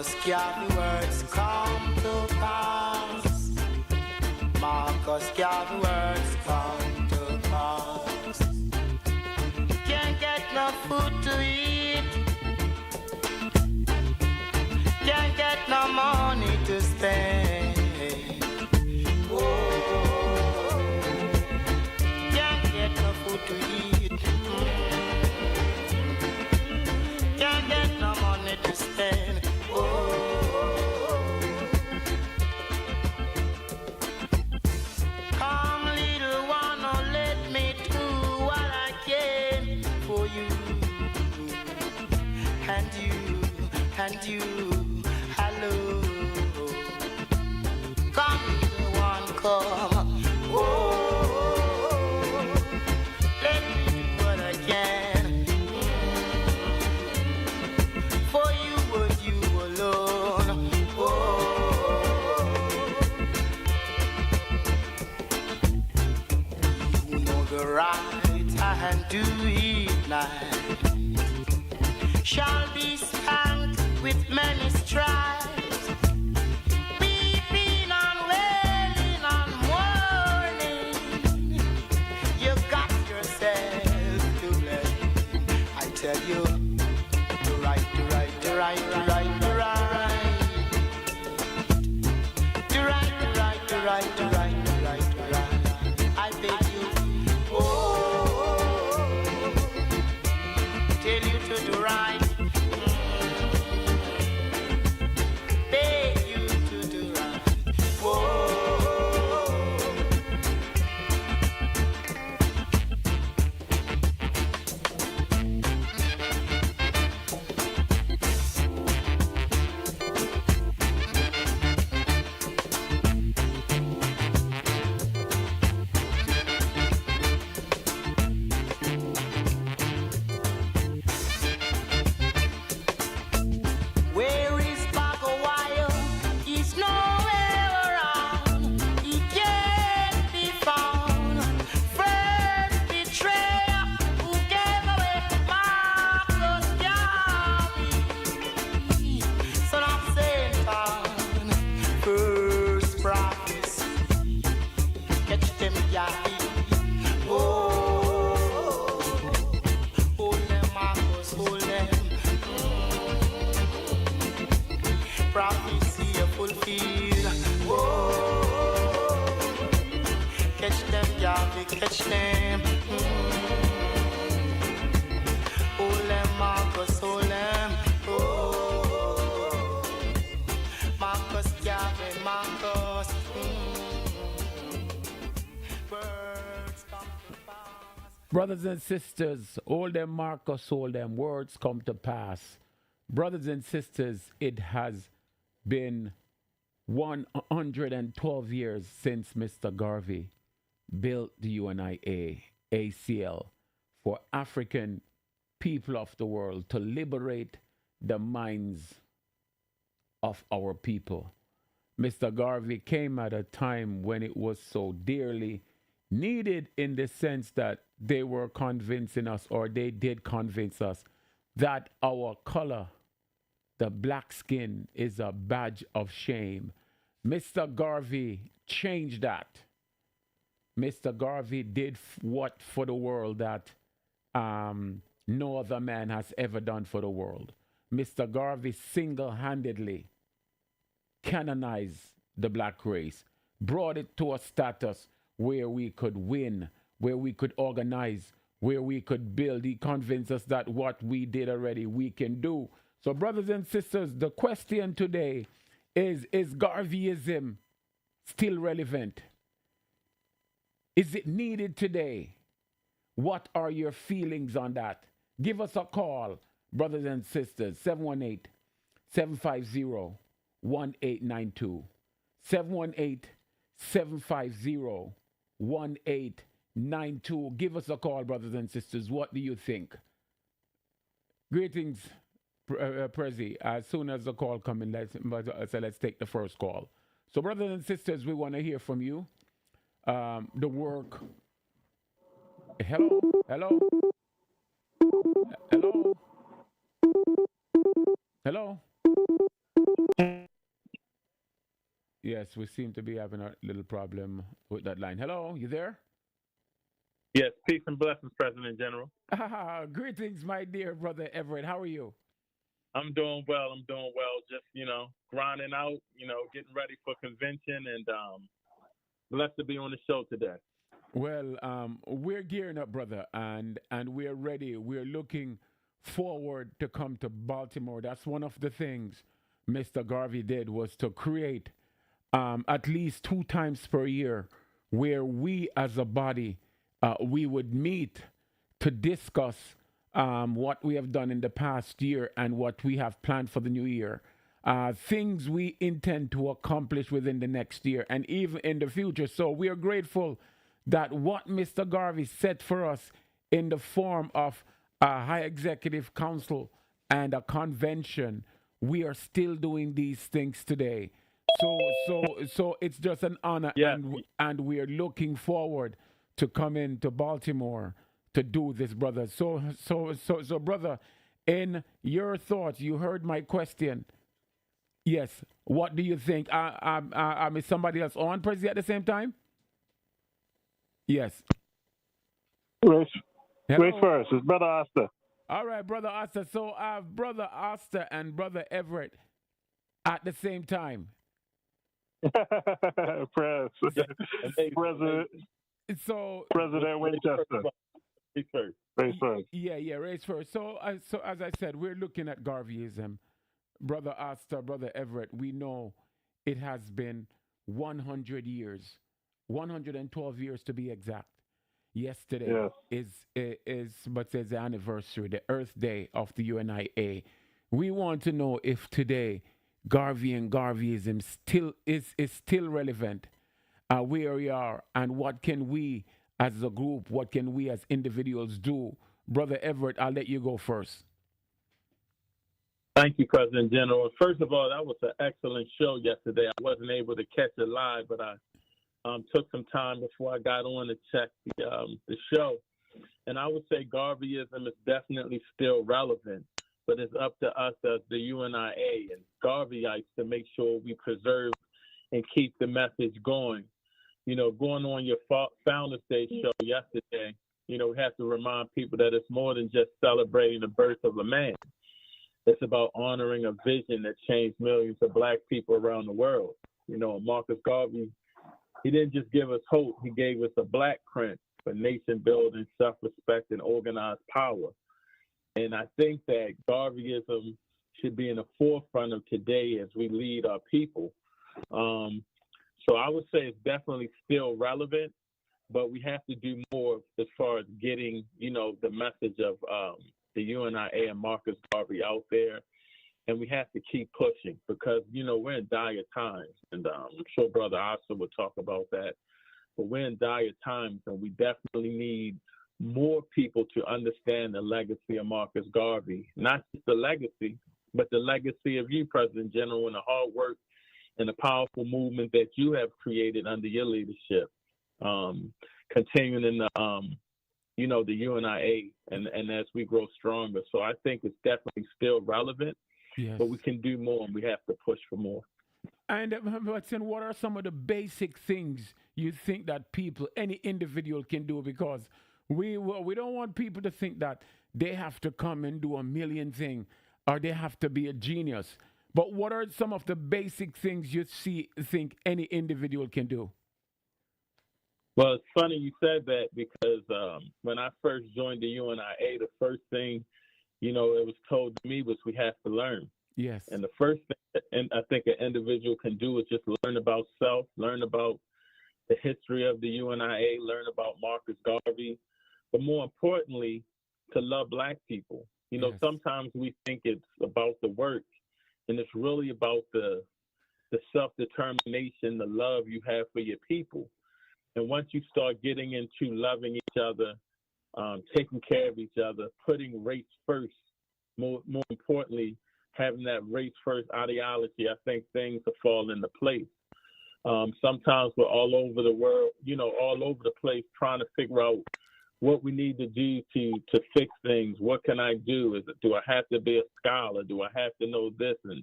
Marcus Garvey words come to pass. Marcus Garvey words come to pass. Can't get no food to eat. Can't get no money to spend. Oh, can't get no food to eat. Can't get no money to spend. Oh, come little one, oh, let me do what I can for you and you. Hello, come little one, come. Oh, let me do what I can for you and you alone. Oh, you know the right hand do it night shall be spanked with many stripes. Weeping and wailing and mourning, you got yourself to blame. I tell you, the right, the right, the right, the right, the right, the right, the right, the right, the right, the right, the right. I beg you, oh, tell you to do right. Beg you to do right. Whoa. Where is Bagawayo? He's nowhere around. He can't be found. First betrayer who gave away Marcus Garvey, son of Satan. First prophecy, catch them Garvey. Oh, hold them Marcus, hold them. Prophecy a fulfilled. Oh, catch them, Yahweh, catch them. Hold them, Marcus, hold them. Oh, Marcus, Yahweh, Marcus. Words come to pass. Brothers and sisters, hold them Marcus, hold them words come to pass. Brothers and sisters, it has been 112 years since Mr. Garvey built the UNIA ACL for African people of the world to liberate the minds of our people. Mr. Garvey came at a time when it was so dearly needed, in the sense that they were convincing us, or they did convince us, that our color, the black skin, is a badge of shame. Mr. Garvey changed that. Mr. Garvey did what for the world that no other man has ever done for the world. Mr. Garvey single-handedly canonized the black race, brought it to a status where we could win, where we could organize, where we could build. He convinced us that what we did already, we can do. So, brothers and sisters, the question today is Garveyism still relevant? Is it needed today? What are your feelings on that? Give us a call, brothers and sisters, 718-750-1892. 718-750-1892. Give us a call, brothers and sisters. What do you think? Greetings, Prezi. As soon as the call comes in, let's take the first call. So, brothers and sisters, we want to hear from you. The work. Hello? Hello? Hello? Hello? Yes, we seem to be having a little problem with that line. Hello, you there? Yes, peace and blessings, President General. Greetings, my dear brother Everett. How are you? I'm doing well. I'm doing well. Just grinding out. Getting ready for convention, and blessed to be on the show today. Well, we're gearing up, brother, and we're ready. We're looking forward to come to Baltimore. That's one of the things Mr. Garvey did was to create at least 2 times per year where we as a body we would meet to discuss what we have done in the past year and what we have planned for the new year. Things we intend to accomplish within the next year and even in the future. So we are grateful that what Mr. Garvey set for us in the form of a high executive council and a convention, we are still doing these things today. So it's just an honor, Yeah. and we are looking forward to come into Baltimore to do this, brother. So, brother, in your thoughts, you heard my question. Yes. What do you think? Is somebody else on, Prezi, at the same time? Yes. Race, race Hello. first. It's Brother Asta. All right, brother Asta. So I have brother Asta and brother Everett at the same time. Press. President, So President Winchester. Peace first. Race first. yeah, race first. So as I said, we're looking at Garveyism, brother Asta, brother Everett. We know it has been 100 years, 112 years to be exact. Yesterday is but it's the anniversary, the Earth Day of the UNIA. We want to know if today Garvey and Garveyism is still relevant, where we are, and what can we as a group, what can we as individuals do? Brother Everett, I'll let you go first. Thank you, President General. First of all, that was an excellent show yesterday. I wasn't able to catch it live, but I took some time before I got on to check the show. And I would say Garveyism is definitely still relevant, but it's up to us as the UNIA and Garveyites to make sure we preserve and keep the message going. Going on your Founders Day show yesterday, we have to remind people that it's more than just celebrating the birth of a man. It's about honoring a vision that changed millions of Black people around the world. Marcus Garvey, he didn't just give us hope. He gave us a blueprint for nation building, self-respect, and organized power. And I think that Garveyism should be in the forefront of today as we lead our people. So I would say it's definitely still relevant, but we have to do more as far as getting, the message of the UNIA and Marcus Garvey out there. And we have to keep pushing because, we're in dire times. And I'm sure Brother Asa will talk about that. But we're in dire times, and we definitely need more people to understand the legacy of Marcus Garvey. Not just the legacy, but the legacy of you, President General, and the hard work and the powerful movement that you have created under your leadership. Continuing in the UNIA and as we grow stronger. So I think it's definitely still relevant. Yes. But we can do more, and we have to push for more. And what are some of the basic things you think that any individual can do? Because we don't want people to think that they have to come and do a million things or they have to be a genius. But what are some of the basic things you think any individual can do? Well, it's funny you said that because when I first joined the UNIA, the first thing it was told to me was we have to learn. Yes. And the first thing and I think an individual can do is just learn about self, learn about the history of the UNIA, learn about Marcus Garvey, but more importantly, to love Black people. Yes. Sometimes we think it's about the work, and it's really about the self-determination, the love you have for your people. And once you start getting into loving each other, taking care of each other, putting race first, more importantly, having that race first ideology, I think things will fall into place. Sometimes we're all over the world, all over the place trying to figure out what we need to do to fix things. What can I do? Do I have to be a scholar? Do I have to know this? And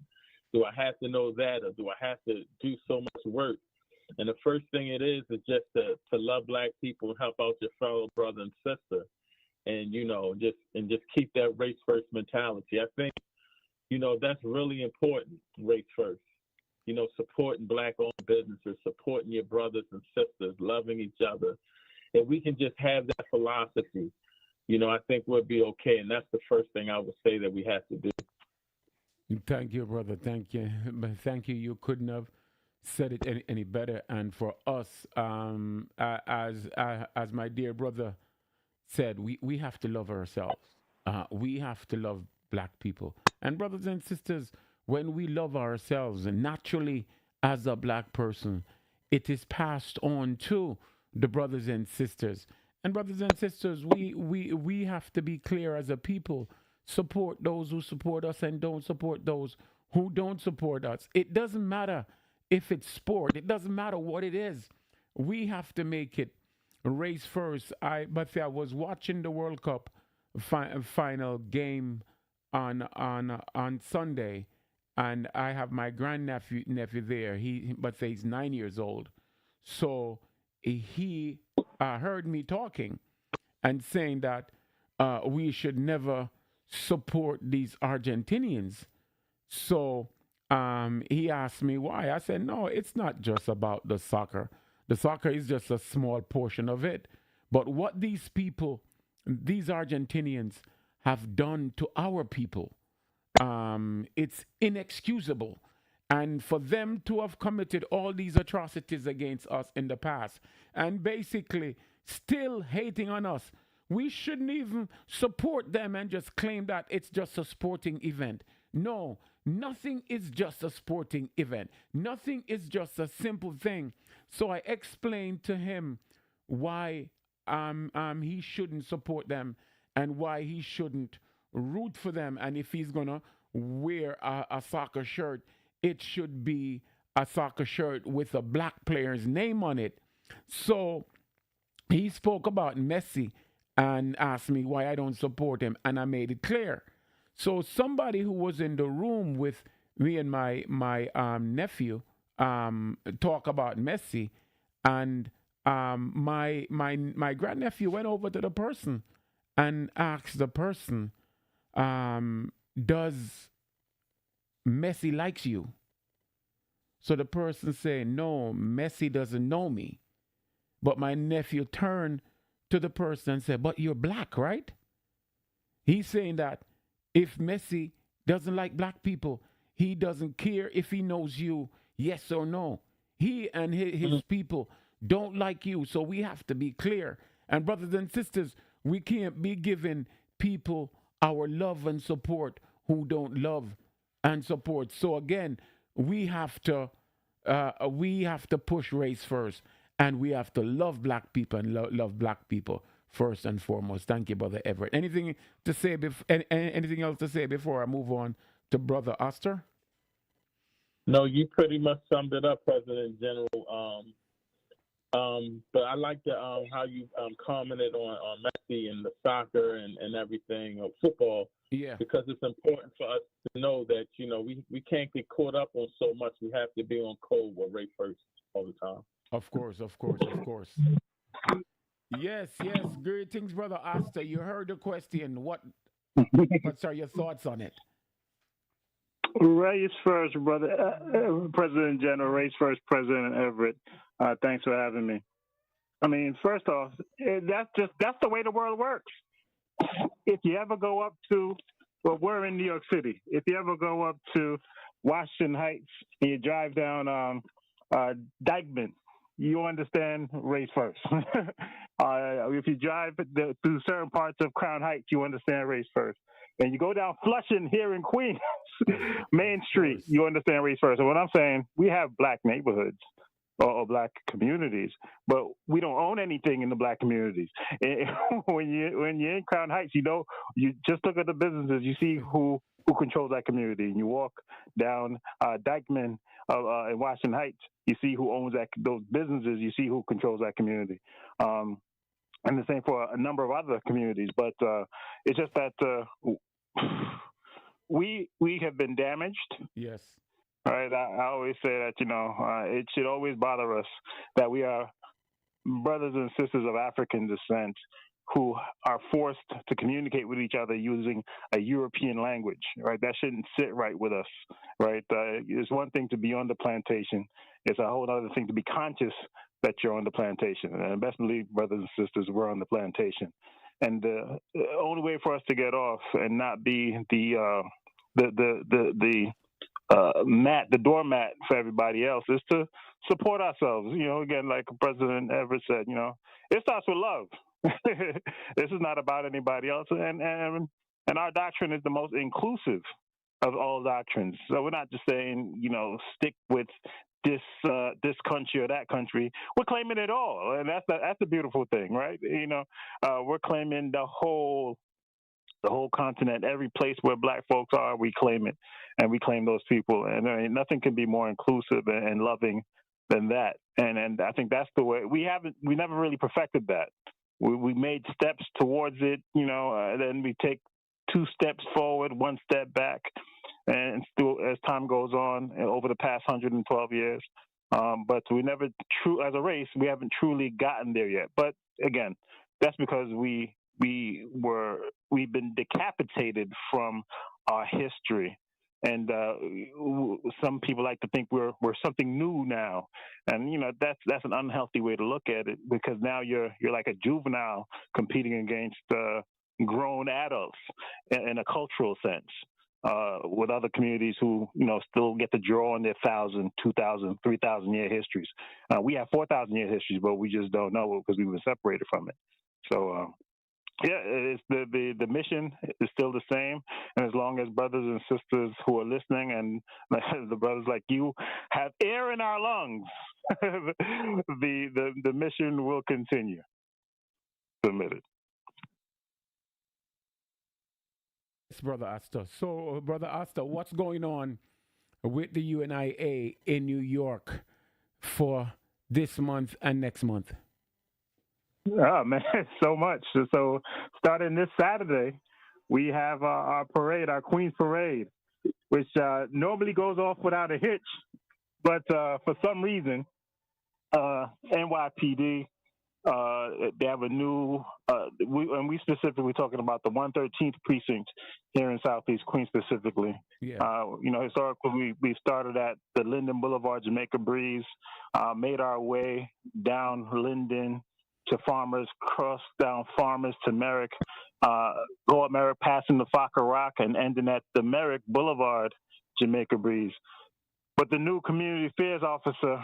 Do I have to know that, or do I have to do so much work? And the first thing it is just to love Black people and help out your fellow brother and sister, and just keep that race first mentality. I think that's really important. Race first. Supporting Black-owned businesses, supporting your brothers and sisters, loving each other. If we can just have that philosophy, I think we'll be okay. And that's the first thing I would say that we have to do. Thank you, brother. Thank you. Thank you. You couldn't have said it any better. And for us, as my dear brother said, we have to love ourselves. We have to love Black people. And brothers and sisters, when we love ourselves, and naturally as a Black person, it is passed on to the brothers and sisters. And brothers and sisters, we have to be clear as a people. Support those who support us and don't support those who don't support us. It doesn't matter if it's sport. It doesn't matter what it is. We have to make it race first. I was watching the World Cup final game on Sunday, and I have my grandnephew there. He's 9 years old. So he heard me talking and saying that we should never support these Argentinians. So he asked me why. I said, no, it's not just about the soccer. The soccer is just a small portion of it. But what these people, these Argentinians, have done to our people, it's inexcusable. And for them to have committed all these atrocities against us in the past and basically still hating on us, we shouldn't even support them and just claim that it's just a sporting event. No, nothing is just a sporting event. Nothing is just a simple thing. So I explained to him why he shouldn't support them and why he shouldn't root for them. And if he's going to wear a soccer shirt, it should be a soccer shirt with a Black player's name on it. So he spoke about Messi and asked me why I don't support him, and I made it clear. So somebody who was in the room with me and my nephew talk about Messi, and my grandnephew went over to the person and asked the person, does Messi likes you? So the person said, no, Messi doesn't know me. But my nephew turned to the person and said, but you're Black, right? He's saying that if Messi doesn't like Black people, he doesn't care if he knows you, yes or no. He and his people don't like you. So we have to be clear. And brothers and sisters, we can't be giving people our love and support who don't love and support. So again, we have to push race first. And we have to love Black people and love Black people first and foremost. Thank you, Brother Everett. Anything to say? Anything else to say before I move on to Brother Oster? No, you pretty much summed it up, President General. But I like how you commented on Messi and the soccer and everything, football. Yeah. Because it's important for us to know that we can't get caught up on so much. We have to be on code with race first all the time. Of course. Yes. Greetings, Brother Asta. You heard the question. What are your thoughts on it? Race first, brother. President General, race first, President Everett. Thanks for having me. I mean, first off, that's the way the world works. If you ever go up to, well, we're in New York City. If you ever go up to Washington Heights and you drive down Dykeman, you understand race first. If you drive through certain parts of Crown Heights, you understand race first. And you go down Flushing here in Queens, Main Street, you understand race first. And what I'm saying, we have Black neighborhoods or Black communities, but we don't own anything in the Black communities. And when you're in Crown Heights, you just look at the businesses, you see who controls that community. And you walk down Dykeman in Washington Heights, you see who owns those businesses, you see who controls that community. And the same for a number of other communities. But it's just that we have been damaged. Yes. Right. I always say that, it should always bother us that we are brothers and sisters of African descent who are forced to communicate with each other using a European language, right? That shouldn't sit right with us, right? It's one thing to be on the plantation. It's a whole other thing to be conscious that you're on the plantation. And best believe, brothers and sisters, we're on the plantation. And the only way for us to get off and not be the doormat for everybody else is to support ourselves. Again, like President Everett said, it starts with love. This is not about anybody else, and our doctrine is the most inclusive of all doctrines. So we're not just saying, stick with this country or that country. We're claiming it all, and that's the beautiful thing, right? We're claiming the whole continent, every place where Black folks are, we claim it, and we claim those people. And nothing can be more inclusive and loving than that. And I think that's the way we never really perfected that. We made steps towards it, then we take 2 steps forward, 1 step back, and still as time goes on over the past 112 years. But we never as a race, we haven't truly gotten there yet. But again, that's because we've been decapitated from our history, and some people like to think we're something new now, and that's an unhealthy way to look at it, because now you're like a juvenile competing against grown adults in a cultural sense, with other communities who still get to draw on their 1,000, 2,000, 3,000 year histories. We have 4,000 year histories, but we just don't know because we've been separated from it. So. It's the mission is still the same, and as long as brothers and sisters who are listening, and the brothers like you have air in our lungs, the mission will continue. Submitted. Yes, Brother Asta. So, Brother Asta, what's going on with the UNIA in New York for this month and next month? Oh man, so much. So starting this Saturday, we have our parade, our Queen's Parade, which normally goes off without a hitch, but for some reason, NYPD they have a new. We specifically talking about the 113th precinct here in Southeast Queens specifically. Yeah. Historically we started at the Linden Boulevard Jamaica Breeze, made our way down Linden to Farmers, cross down Farmers to Merrick, go up Merrick, passing the Fokker Rock, and ending at the Merrick Boulevard, Jamaica Breeze. But the new community affairs officer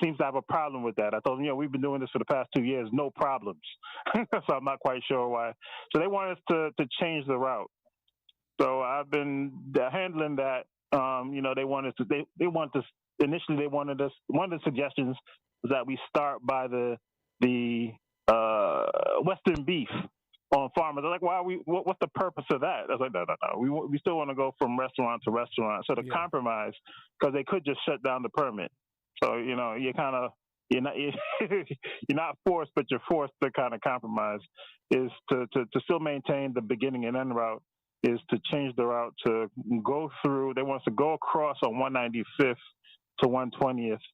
seems to have a problem with that. I told him, we've been doing this for the past 2 years, no problems. So I'm not quite sure why. So they want us to change the route. So I've been handling that. They want us to. They want us. Initially, they wanted us. One of the suggestions was that we start by the Western beef on Farmers. They're like, what's the purpose of that? I was like, no. We still want to go from restaurant to restaurant. So the compromise, because they could just shut down the permit. So you're not forced, but you're forced to kind of compromise. Is to still maintain the beginning and end route. Is to change the route to go through. They want us to go across on 195th to 120th.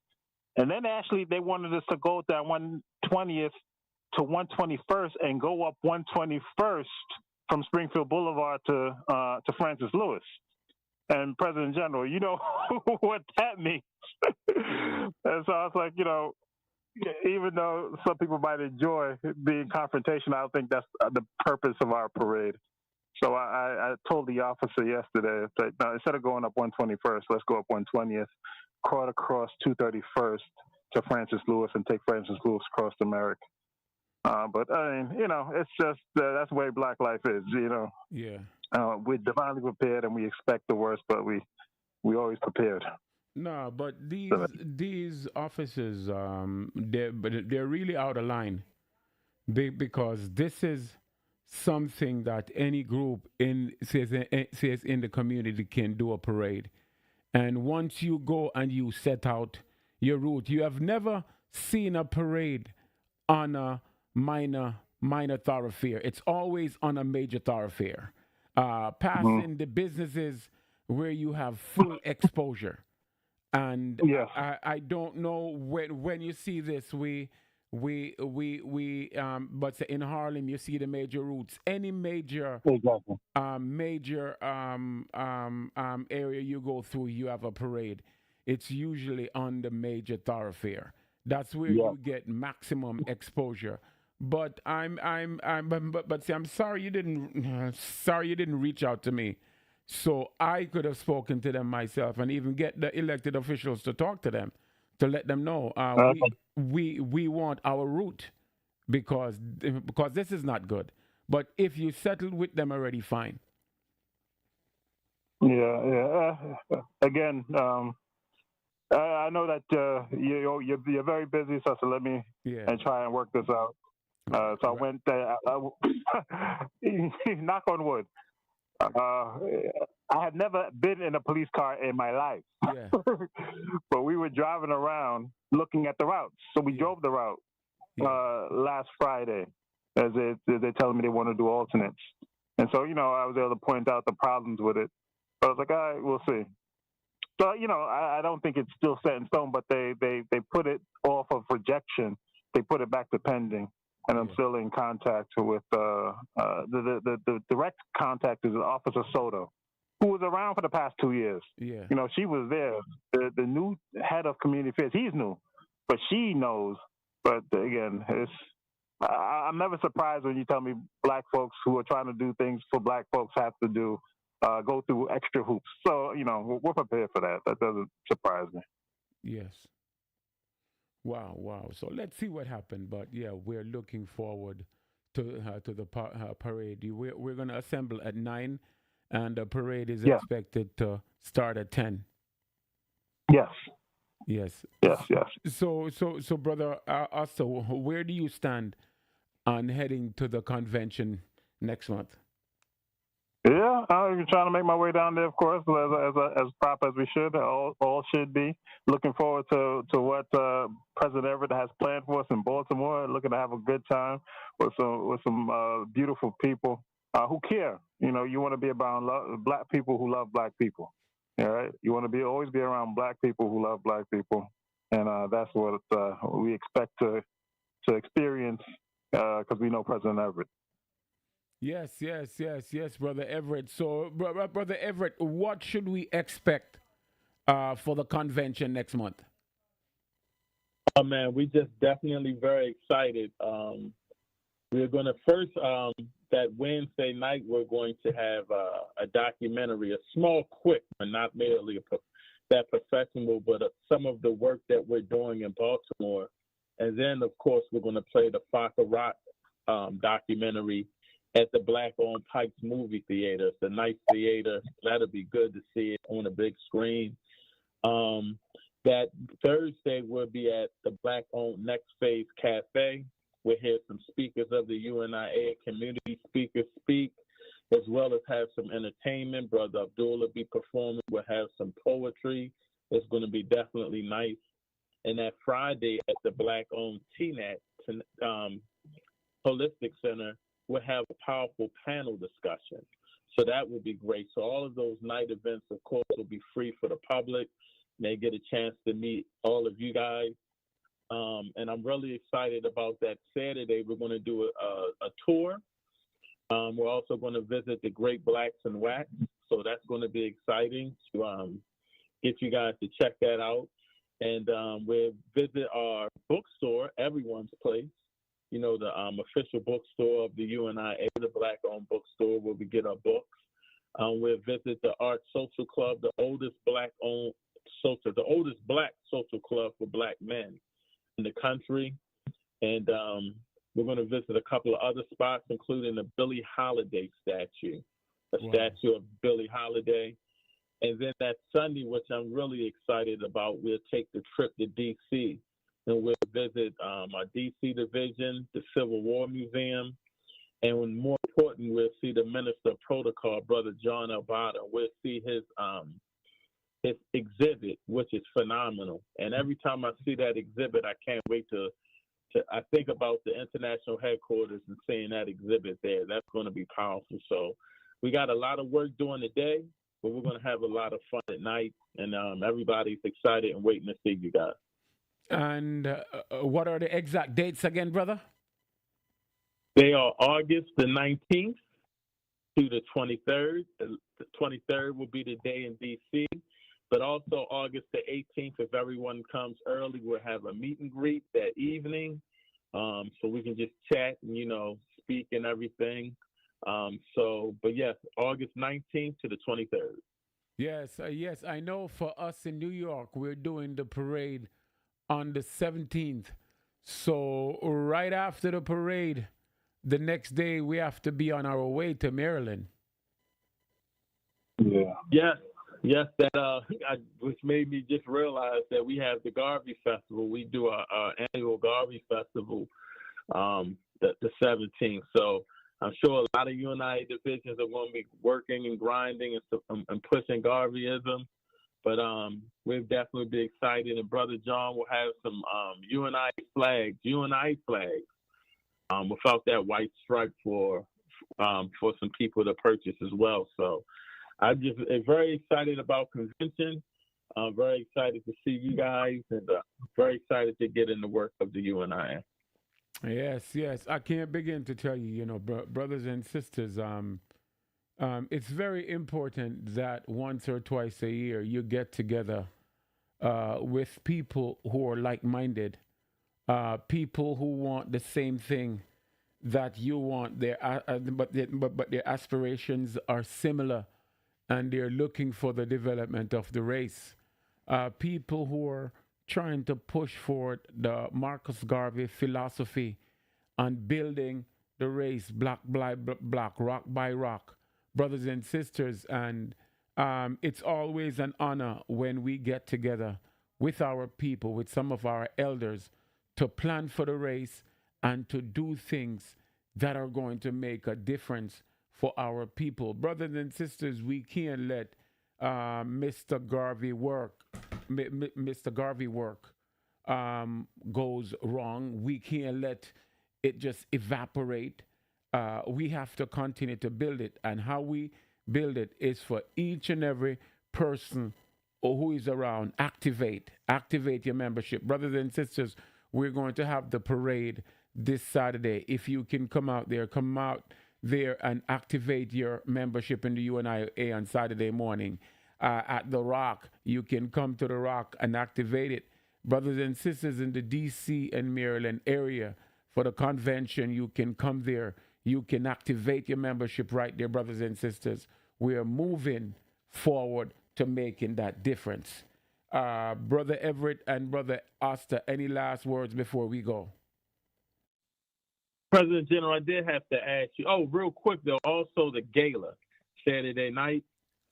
And then actually they wanted us to go down 120th to 121st and go up 121st from Springfield Boulevard to Francis Lewis. And President General, you know what that means. And so I was like, even though some people might enjoy being confrontational, I don't think that's the purpose of our parade. So I told the officer yesterday that no, instead of going up 121st, let's go up 120th, cut across 231st to Francis Lewis and take Francis Lewis across to Merrick. But I mean, it's just that's the way Black life is. Yeah. We're divinely prepared and we expect the worst, but we always prepared. No, but these officers, they're really out of line, because this is something that any group says in the community can do a parade. And once you go and you set out your route, you have never seen a parade on a minor thoroughfare. It's always on a major thoroughfare. Passing the businesses where you have full exposure. And Yes. I don't know when you see this, but say in Harlem you see the major routes. Any major Exactly. area you go through, you have a parade. It's usually on the major thoroughfare. That's where Yeah. you get maximum exposure. But but see, I'm sorry you didn't sorry you didn't reach out to me, so I could have spoken to them myself and even get the elected officials to talk to them, to let them know we want our route because this is not good. But if you settled with them already, fine. Yeah, yeah. Again, I know that you're very busy, so let me Yeah. and try and work this out. So I went. Knock on wood. I have never been in a police car in my life, Yeah. but we were driving around looking at the routes. So we Yeah. drove the route Yeah. last Friday, as they're telling me they want to do alternates, and so I was able to point out the problems with it. So I was like, all right, we'll see. So I don't think it's still set in stone, but they put it off of rejection. They put it back to pending, and I'm Yeah. still in contact with the direct contact is Officer Soto, who was around for the past 2 years. Yeah. She was there. The new head of community affairs, he's new, but she knows. But again, I'm never surprised when you tell me black folks who are trying to do things for black folks have to go through extra hoops. So we're prepared for that. That doesn't surprise me. Yes. Wow, wow. So let's see what happened. But yeah, we're looking forward to the parade. We're going to assemble at 9, and the parade is Yeah. expected to start at 10. Yes. Yes. Yes. Yes. So, brother, also, where do you stand on heading to the convention next month? Yeah, I'm trying to make my way down there, of course, as proper as we should. All should be. Looking forward to what President Everett has planned for us in Baltimore. Looking to have a good time with some beautiful people who care. You want to be around black people who love black people. All right, you want to always be around black people who love black people, and that's what we expect to experience because we know President Everett. Yes, Brother Everett. So, Brother Everett, what should we expect for the convention next month? Oh man, we just definitely very excited. We're going to first that Wednesday night we're going to have a documentary, a small, quick, and not merely that professional, but some of the work that we're doing in Baltimore, and then of course we're going to play the Faka Rock documentary at the Black-owned Pikes Movie Theater. It's a nice theater. That'll be good to see it on a big screen. That Thursday we'll be at the Black-owned Next Phase Cafe. We'll hear some speakers of the UNIA community speakers speak, as well as have some entertainment. Brother Abdul will be performing. We'll have some poetry. It's going to be definitely nice. And that Friday at the Black-owned TNAT Holistic Center, we'll have a powerful panel discussion. So that would be great. So all of those night events, of course, will be free for the public. They get a chance to meet all of you guys. And I'm really excited about that. Saturday, we're going to do a tour. We're also going to visit the Great Blacks in Wax. So that's going to be exciting to get you guys to check that out. And we'll visit our bookstore, Everyone's Place. The official bookstore of the UNIA, the Black-owned bookstore, where we get our books. We'll visit the Art Social Club, the oldest black social club for black men in the country. And we're going to visit a couple of other spots, including the Billie Holiday statue, statue of Billie Holiday. And then that Sunday, which I'm really excited about, we'll take the trip to D.C., and we'll visit our D.C. division, the Civil War Museum, and more important, we'll see the Minister of Protocol, Brother John Albada. We'll see his exhibit, which is phenomenal. And every time I see that exhibit, I can't wait to I think about the international headquarters and seeing that exhibit there. That's going to be powerful. So we got a lot of work doing today, but we're going to have a lot of fun at night, and everybody's excited and waiting to see you guys. And what are the exact dates again, brother? They are August the 19th to the 23rd. The 23rd will be the day in D.C., but also August the 18th, if everyone comes early, we'll have a meet and greet that evening, so we can just chat and, speak and everything. But yes, August 19th to the 23rd. Yes, I know for us in New York, we're doing the parade on the 17th. So right after the parade, the next day we have to be on our way to Maryland. Yeah. Yes, which made me just realize that we have the Garvey Festival. We do our annual Garvey Festival the 17th. So I'm sure a lot of UNIA divisions are going to be working and grinding and pushing Garveyism. But we'll definitely be excited. And Brother John will have some UNI flags without that white stripe for some people to purchase as well. So I'm just very excited about convention. Very excited to see you guys, and very excited to get in the work of the UNIA. Yes. I can't begin to tell you, brothers and sisters, it's very important that once or twice a year you get together with people who are like-minded, people who want the same thing that you want, but their aspirations are similar, and they're looking for the development of the race. People who are trying to push forward the Marcus Garvey philosophy on building the race block by block, rock by rock, brothers and sisters. And it's always an honor when we get together with our people, with some of our elders, to plan for the race and to do things that are going to make a difference for our people. Brothers and sisters, we can't let Mr. Garvey work goes wrong. We can't let it just evaporate. We have to continue to build it, and how we build it is for each and every person who is around. Activate your membership. Brothers and sisters, we're going to have the parade this Saturday. If you can come out there and activate your membership in the UNIA on Saturday morning. At the Rock, you can come to the Rock and activate it. Brothers and sisters in the D.C. and Maryland area, for the convention, you can come there. You can activate your membership right there, brothers and sisters. We are moving forward to making that difference. Brother Everett and Brother Oster, any last words before we go? President General, I did have to ask you. Oh, real quick though. Also, the gala Saturday night.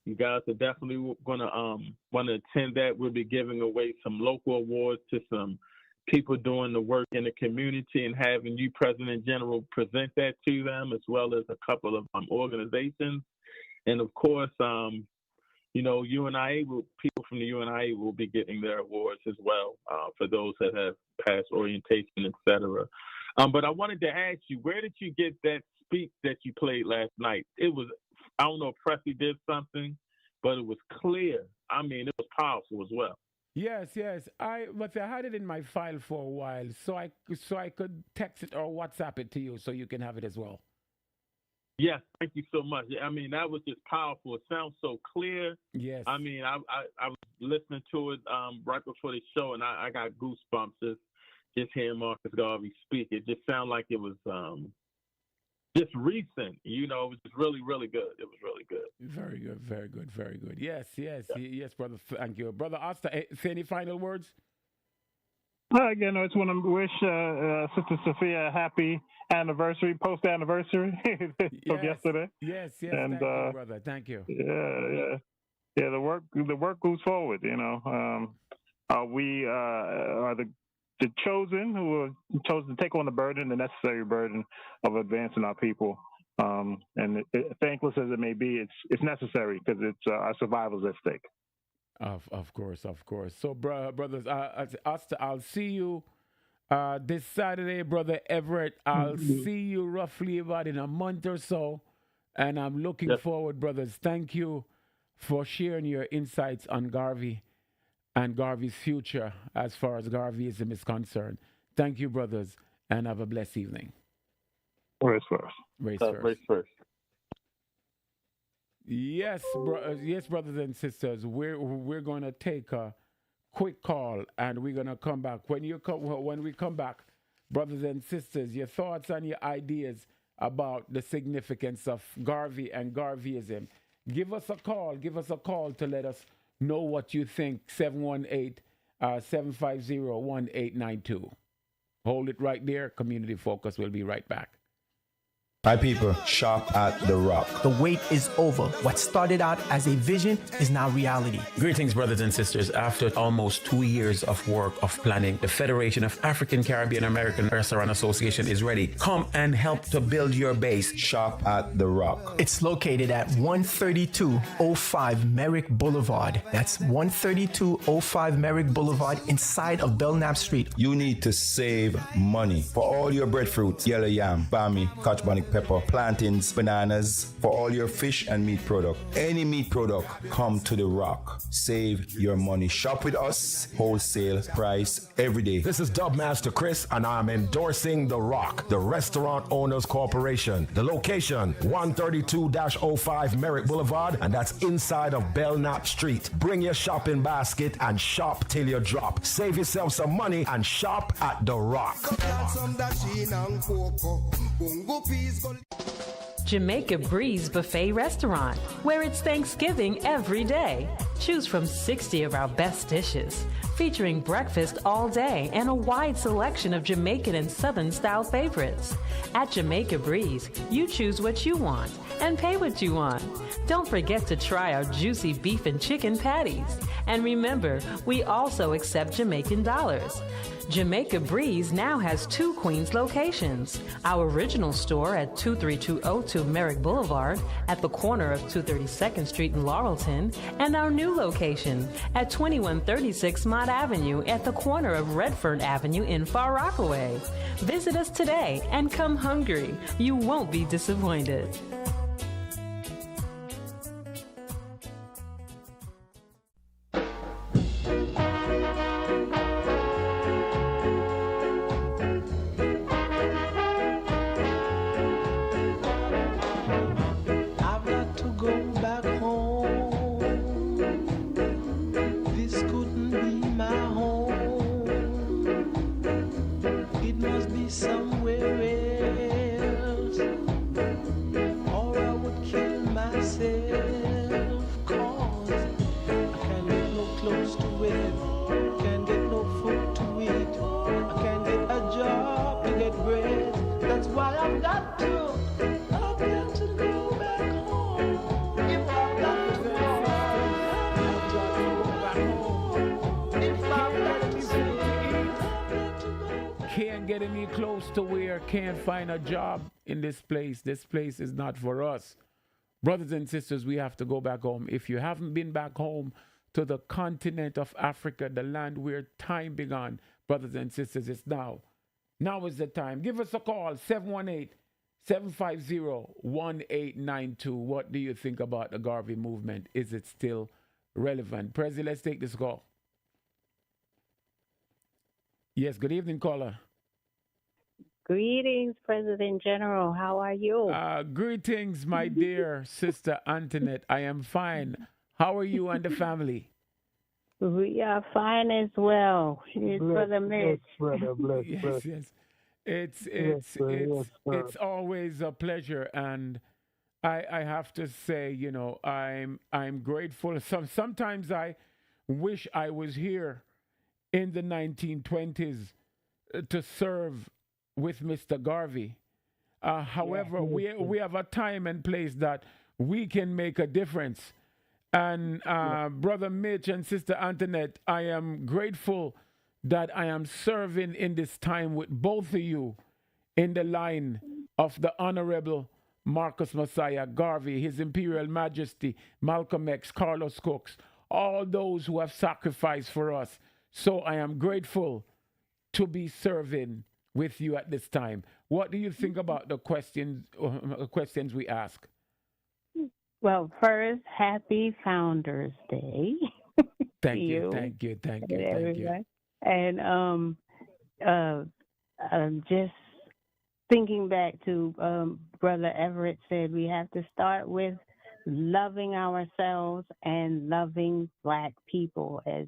You guys are definitely going to want to attend that. We'll be giving away some local awards to some people doing the work in the community, and having you, President General, present that to them, as well as a couple of organizations. And of course, UNIA people from the UNIA will be getting their awards as well for those that have passed orientation, etc. But I wanted to ask you, where did you get that speak that you played last night? It was, I don't know if Pressy did something, but it was clear. I mean, it was powerful as well. Yes. But I had it in my file for a while, so I could text it or WhatsApp it to you so you can have it as well. Yes, thank you so much. I mean, that was just powerful. It sounds so clear. Yes. I mean, I was listening to it right before the show, and I got goosebumps just hearing Marcus Garvey speak. It just sounded like it was just recent. It was just really, really good. It was really good. Very good. Yes, brother. Thank you. Brother Oster, say any final words? Again, I just want to wish Sister Sophia a happy anniversary, post-anniversary of yesterday. Yes. And, thank you, brother. Thank you. Yeah. The work goes forward. We are the chosen, who are chosen to take on the necessary burden of advancing our people. And thankless as it may be, it's necessary, because it's our survival is at stake. Of course. So, brothers, I'll see you this Saturday, Brother Everett. I'll see you roughly about in a month or so, and I'm looking forward, brothers. Thank you for sharing your insights on Garvey and Garvey's future as far as Garveyism is concerned. Thank you, brothers, and have a blessed evening. Race first. Race first. Race first. Yes, yes, brothers and sisters. We're going to take a quick call, and we're going to come back. When we come back, brothers and sisters, your thoughts and your ideas about the significance of Garvey and Garveyism. Give us a call. Give us a call to let us know what you think. 718-750-1892. Hold it right there. Community Focus will be right back. My people, shop at The Rock. The wait is over. What started out as a vision is now reality. Greetings, brothers and sisters. After almost 2 years of work of planning, the Federation of African, Caribbean, American Restaurant Association is ready. Come and help to build your base. Shop at The Rock. It's located at 13205 Merrick Boulevard. That's 13205 Merrick Boulevard inside of Belknap Street. You need to save money for all your breadfruits, yellow yam, bami, Kochbonic pepper, plantains, bananas, for all your fish and meat product. Any meat product, come to The Rock. Save your money. Shop with us, wholesale price every day. This is Dubmaster Chris, and I'm endorsing The Rock, the Restaurant Owners Corporation. The location, 132-05 Merrick Boulevard, and that's inside of Belknap Street. Bring your shopping basket and shop till you drop. Save yourself some money and shop at The Rock. Jamaica Breeze Buffet Restaurant, where it's Thanksgiving every day. Choose from 60 of our best dishes, featuring breakfast all day and a wide selection of Jamaican and Southern style favorites. At Jamaica Breeze, you choose what you want and pay what you want. Don't forget to try our juicy beef and chicken patties. And remember, we also accept Jamaican dollars. Jamaica Breeze now has 2 Queens locations. Our original store at 23202 Merrick Boulevard at the corner of 232nd Street in Laurelton, and our new location at 2136 Mott Avenue at the corner of Redfern Avenue in Far Rockaway. Visit us today and come hungry. You won't be disappointed. To where can't find a job in this place. This place is not for us. Brothers and sisters, we have to go back home. If you haven't been back home to the continent of Africa, the land where time began, brothers and sisters, it's now. Now is the time. Give us a call, 718-750-1892. What do you think about the Garvey movement? Is it still relevant? Prezi, let's take this call. Yes, good evening, caller. Greetings, President General. How are you? Greetings, my dear sister Antoinette. I am fine. How are you and the family? We are fine as well. Brother Mitch. Yes. It's always a pleasure, and I have to say, you know, I'm grateful. Sometimes I wish I was here in the 1920s to serve with Mr. Garvey. However, we have a time and place that we can make a difference. And Brother Mitch and Sister Antoinette, I am grateful that I am serving in this time with both of you in the line of the Honorable Marcus Messiah Garvey, His Imperial Majesty, Malcolm X, Carlos Cooks, all those who have sacrificed for us. So I am grateful to be serving with you at this time. What do you think about the questions we ask? Well, first, happy Founders Day to Thank you, you thank you, thank and you, thank you. everyone. And uh, just thinking back to Brother Everett said, we have to start with loving ourselves and loving Black people. As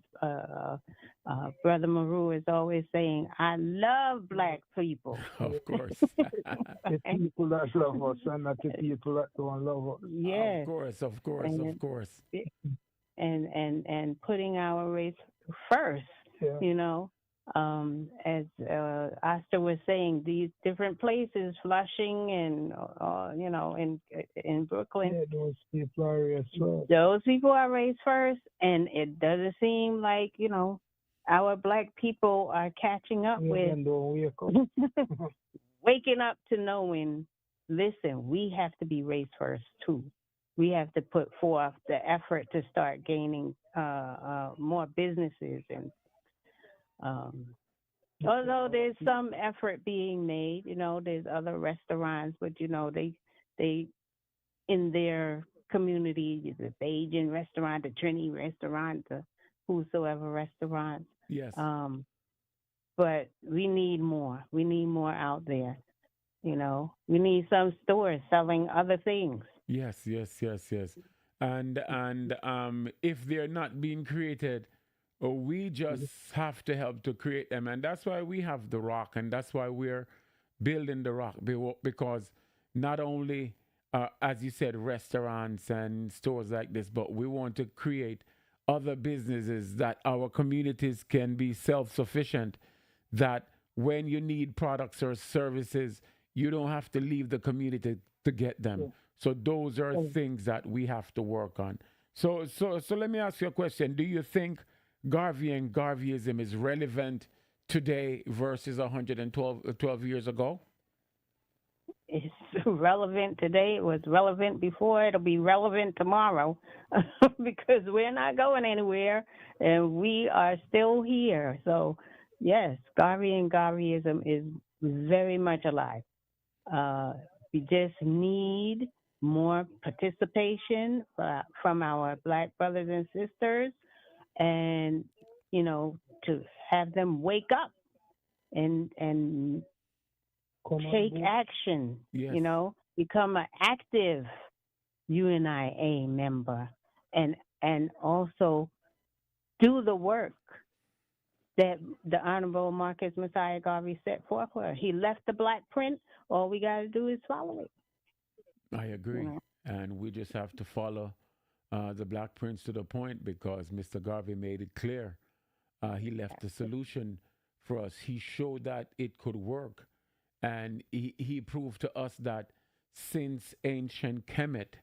Brother Maru is always saying, I love Black people. Of course. The people that love us and not the people that don't love us. Yes. Of course, of course, And, of course. and putting our race first, Yeah. you know. As Asta was saying, these different places, Flushing and you know, in Brooklyn, Yeah, those people are raised first. those people are raised first, and it doesn't seem like, you know, our Black people are catching up with And don't wake up. waking up to knowing, listen, we have to be raised first too. We have to put forth the effort to start gaining more businesses. And although there's some effort being made, you know, there's other restaurants, but you know, they in their community, the Bajan restaurant, the Trini restaurant, the whosoever restaurants. Yes. But we need more. We need more out there. You know, we need some stores selling other things. Yes, yes, yes, yes. And if they're not being created, we just have to help to create them. And that's why we have the Rock, and that's why we're building the Rock, because not only, as you said, restaurants and stores like this, but we want to create other businesses that our communities can be self-sufficient, that when you need products or services, you don't have to leave the community to get them. Yeah. So those are things that we have to work on. So let me ask you a question. Do you think Garvey and Garveyism is relevant today versus 12 years ago? It's relevant today. It was relevant before. It'll be relevant tomorrow because we're not going anywhere and we are still here. So, yes, Garvey and Garveyism is very much alive. We just need more participation from our Black brothers and sisters, and, you know, to have them wake up and take action, yes. You know, become an active UNIA member, and also do the work that the Honorable Marcus Messiah Garvey set forth for us. He left the Black print. All we got to do is follow it. I agree. You know? And we just have to follow the Black prints to the point, because Mr. Garvey made it clear. He left the solution for us. He showed that it could work. And he proved to us that since ancient Kemet,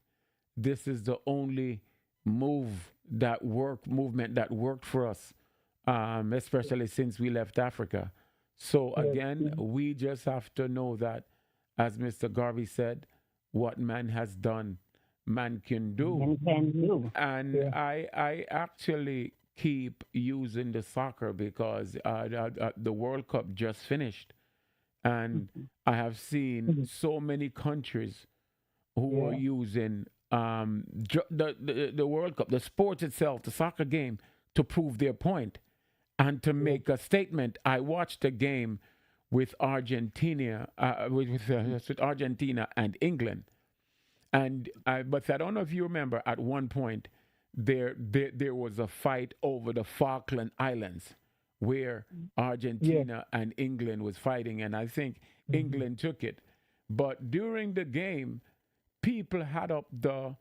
this is the only movement that worked for us, especially since we left Africa. So again, we just have to know that, as Mr. Garvey said, what man has done, man can do. And I actually keep using the soccer because the World Cup just finished. And I have seen so many countries who are using the World Cup, the sport itself, the soccer game, to prove their point and to make a statement. I watched a game with Argentina, with Argentina and England, but I don't know if you remember. At one point, there was a fight over the Falkland Islands, where Argentina and England was fighting, and I think England took it. But during the game, people had up the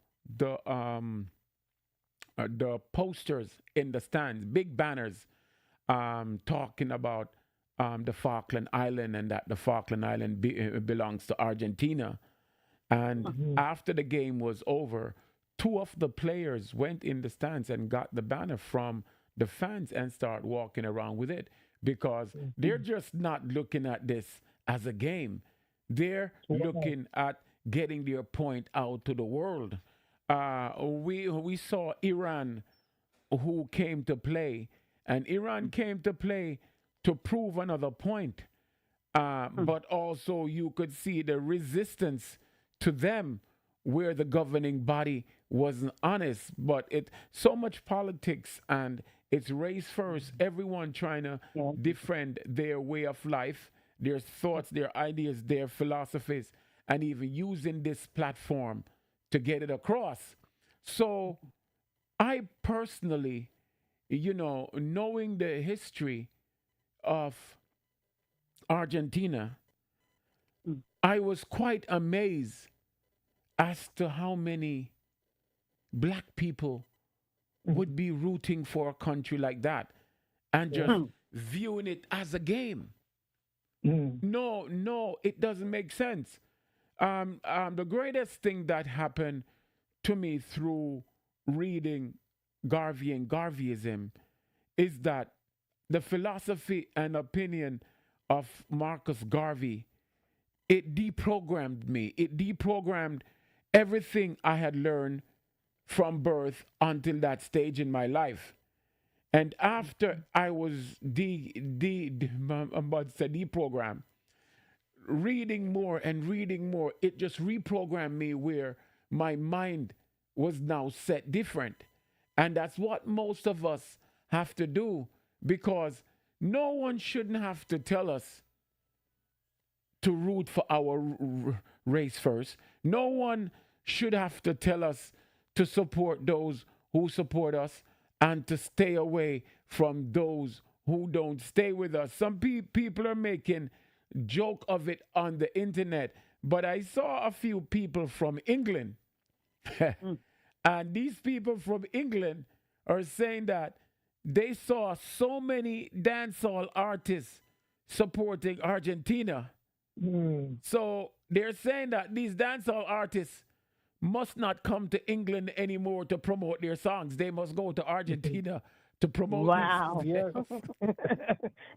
posters in the stands, big banners, talking about the Falkland Island, and that the Falkland Island belongs to Argentina. And after the game was over, two of the players went in the stands and got the banner from the fans and start walking around with it, because they're just not looking at this as a game. They're looking at getting their point out to the world. We saw Iran, who came to play, and Iran came to play to prove another point. But also you could see the resistance to them, where the governing body wasn't honest. But it so much politics and it's race first. Everyone trying to defend their way of life, their thoughts, their ideas, their philosophies, and even using this platform to get it across. So I personally, knowing the history of Argentina, I was quite amazed as to how many black people would be rooting for a country like that and just viewing it as a game. No, it doesn't make sense. The greatest thing that happened to me through reading Garvey and Garveyism is that the philosophy and opinion of Marcus Garvey, it deprogrammed me. It deprogrammed everything I had learned from birth until that stage in my life. And after I was deprogrammed, reading more and reading more, it just reprogrammed me where my mind was now set different. And that's what most of us have to do, because no one shouldn't have to tell us to root for our race first. No one should have to tell us to support those who support us and to stay away from those who don't stay with us. Some people are making joke of it on the internet, but I saw a few people from England and these people from England are saying that they saw so many dancehall artists supporting Argentina. So they're saying that these dancehall artists must not come to England anymore to promote their songs. They must go to Argentina to promote Wow. Yes.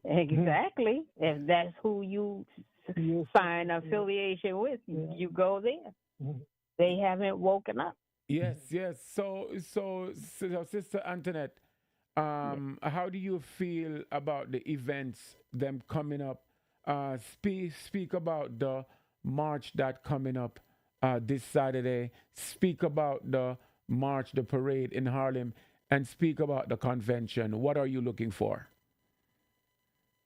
Exactly. If that's who you find affiliation with, you go there. They haven't woken up. Yes. So Sister Antoinette, how do you feel about the events, them coming up? Speak about the march that coming up this Saturday. Speak about the march, the parade in Harlem, and speak about the convention. What are you looking for?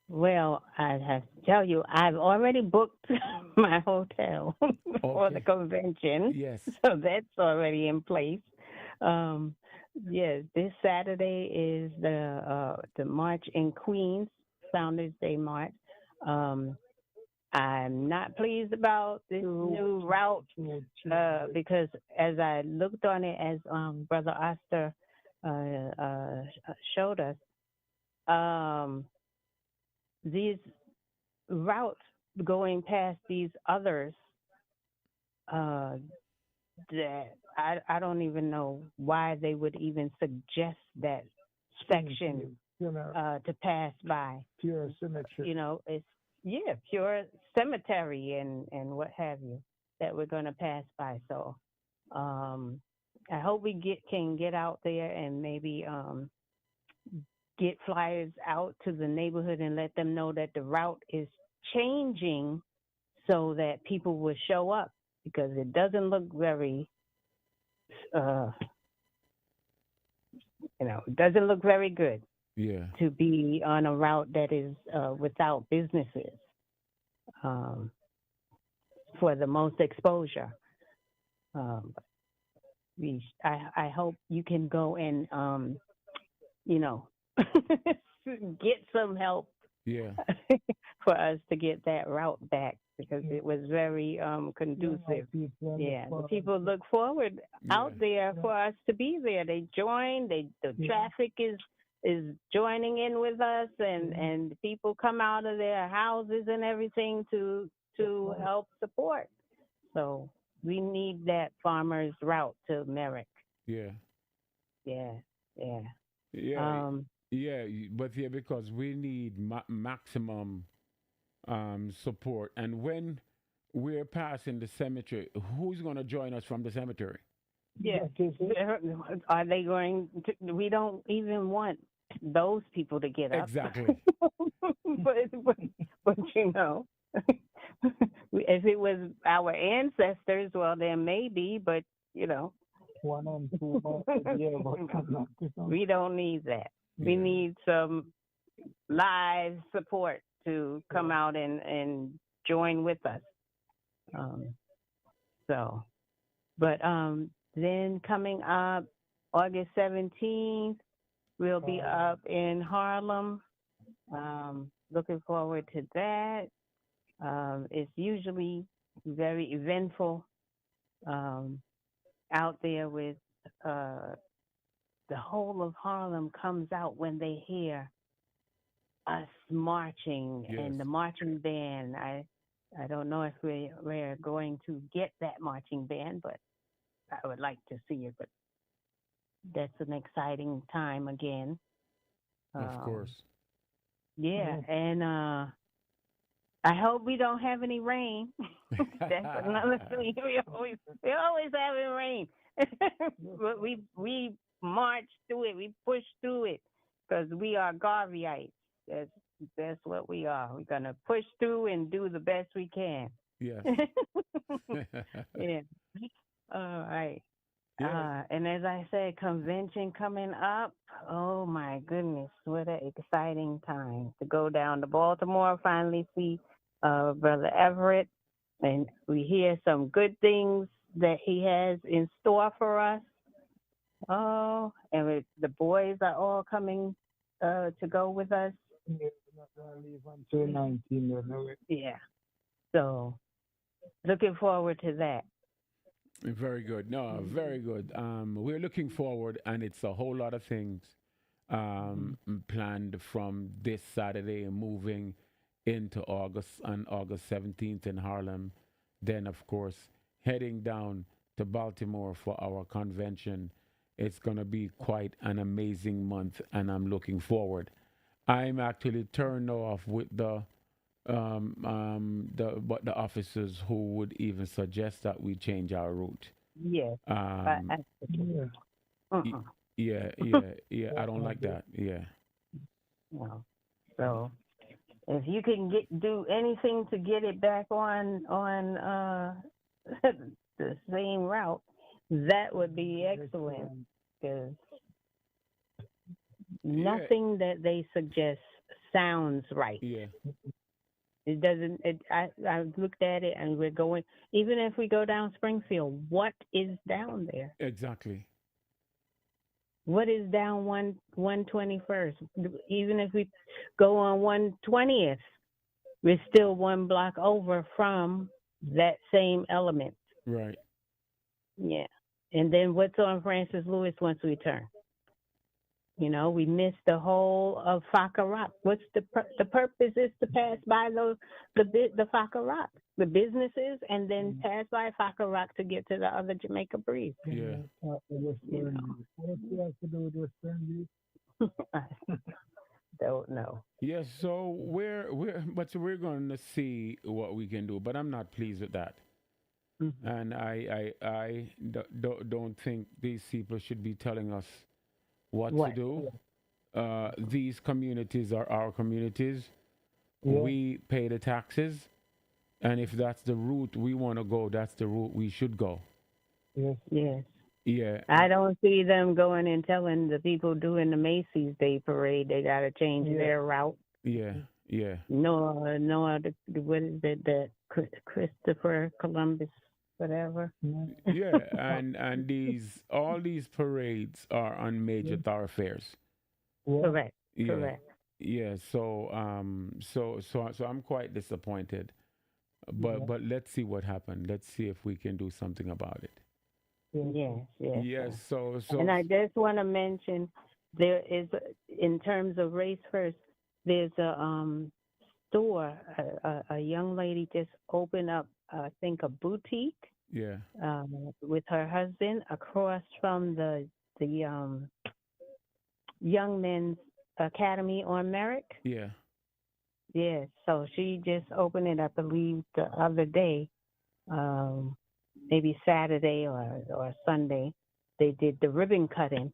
Well, I have to tell you, I've already booked my hotel for the convention. Yes. So that's already in place. Yes, this Saturday is the march in Queens, Founders Day March. I'm not pleased about this new route because as I looked on it, as Brother Oster showed us, these routes going past these others that I don't even know why they would even suggest that section to pass by. Pure symmetry. It's pure cemetery and what have you that we're going to pass by. So I hope we can get out there and maybe get flyers out to the neighborhood and let them know that the route is changing so that people will show up, because it doesn't look very it doesn't look very good to be on a route that is without businesses for the most exposure. I hope you can go and get some help for us to get that route back, because it was very conducive. The people look forward out there for us to be there. They join. The traffic is joining in with us, and people come out of their houses and everything to help support. So we need that farmers route to Merrick. Because we need maximum support. And when we're passing the cemetery, who's going to join us from the cemetery? Are they going to? We don't even want those people to get up. Exactly. but if it was our ancestors, well, then maybe. But 1 and 2 months a year, but not this one. We don't need that. We need some live support to come out and join with us. Then coming up August 17th, we'll be up in Harlem. Looking forward to that. It's usually very eventful out there with the whole of Harlem comes out when they hear us marching and the marching band. I don't know if we're going to get that marching band, but I would like to see it. But that's an exciting time again. Of course. Yeah, and I hope we don't have any rain. That's another thing. We always having rain. But we march through it. We push through it because we are Garveyites. That's what we are. We're gonna push through and do the best we can. Yes. Yeah. All right. Yeah. And as I said, convention coming up. Oh my goodness, what an exciting time to go down to Baltimore, finally see Brother Everett. And we hear some good things that he has in store for us. Oh, and the boys are all coming to go with us. Yeah, we're not going to leave until 19, you know it. Yeah. So, looking forward to that. Very good. No, very good. We're looking forward, and it's a whole lot of things planned from this Saturday moving into August, on August 17th in Harlem. Then, of course, heading down to Baltimore for our convention. It's going to be quite an amazing month, and I'm looking forward. I'm actually turned off with the officers who would even suggest that we change our route. Yes. Yeah. I don't like that. Yeah. No. So, if you can do anything to get it back on the same route, that would be excellent. Because nothing that they suggest sounds right. Yeah. It doesn't. I looked at it, and we're going. Even if we go down Springfield, what is down there? Exactly. What is down 121st? Even if we go on 120th, we're still one block over from that same element. Right. Yeah. And then what's on Francis Lewis once we turn? You know, we missed the whole of Faka Rock. What's the purpose is to pass by the Faka Rock, the businesses, and then pass by Faka Rock to get to the other Jamaica Breeze. Yeah. What do you have to do with this friendly? Don't know. Yes. So we're going to see what we can do, but I'm not pleased with that. Mm-hmm. And I don't think these people should be telling us what to do. These communities are our communities. Yeah. We pay the taxes, and if that's the route we want to go, that's the route we should go. Yes. Yes. Yeah. I don't see them going and telling the people doing the Macy's Day Parade they got to change their route. Yeah. Yeah. No, what is it, that Christopher Columbus, whatever. Yeah, and all these parades are on major thoroughfares. Correct. Yeah. Correct. Yeah. So I'm quite disappointed, but let's see what happened. Let's see if we can do something about it. Yes. Yes. So. And I just want to mention, there is, in terms of Race First, there's a store. A young lady just opened up, I think, a boutique. Yeah. With her husband across from the Young Men's Academy on Merrick. Yeah. Yeah. So she just opened it, I believe, the other day, maybe Saturday or Sunday. They did the ribbon cutting.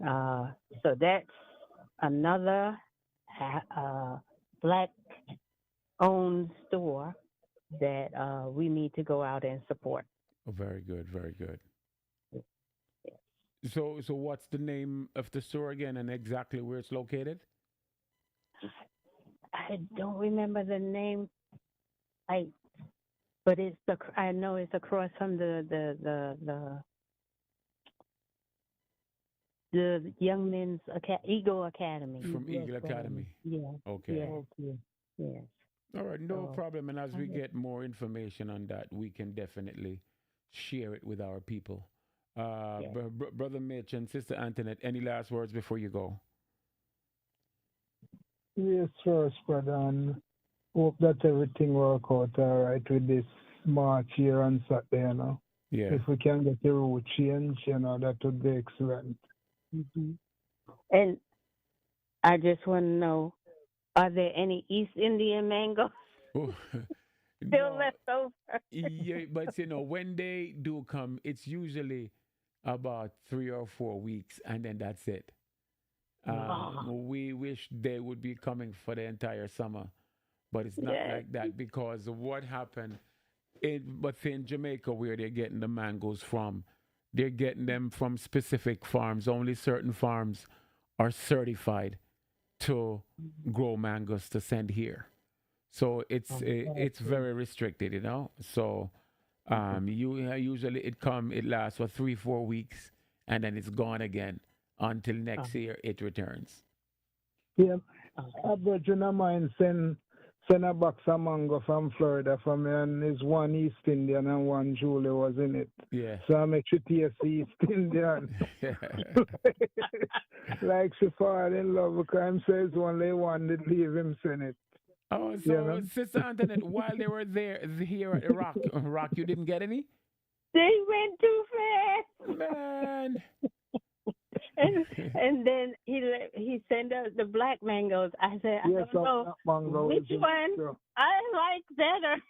So that's another Black-owned store that we need to go out and support. Oh, very good, very good. Yeah. So what's the name of the store again, and exactly where it's located? I don't remember the name. I I know it's across from the Young Men's Eagle Academy. From Eagle Academy. Yeah. Okay. Yes. Okay. Yes. All right, no So, problem. And as we get more information on that, we can definitely share it with our people. Brother Mitch and Sister Antoinette, any last words before you go? Yes, first, brother, and hope that everything work out all right with this March here on Saturday, you know. Yeah. If we can get the route change, you know, that would be excellent. and I just want to know, are there any East Indian mangoes Oh, still no, left over? yeah, but when they do come, it's usually about 3 or 4 weeks, and then that's it. We wish they would be coming for the entire summer, but it's not like that because of what happened within Jamaica, where they're getting the mangoes from. They're getting them from specific farms. Only certain farms are certified to grow mangoes to send here. So it's very restricted, you know. So usually it lasts for 3 4 weeks, and then it's gone again until next year it returns. Yeah, a virgin of mine send a box of mango from Florida for me, and it's one East Indian and one Julie was in it. Yeah. So I make sure taste the East Indian. Like she fall in love because he says only one that leave him send it. Oh, so Sister Antoinette, while they were here at Rock, you didn't get any? They went too fast. Man. and then he sent us the black mangoes. I said, I don't know mango which one I like better.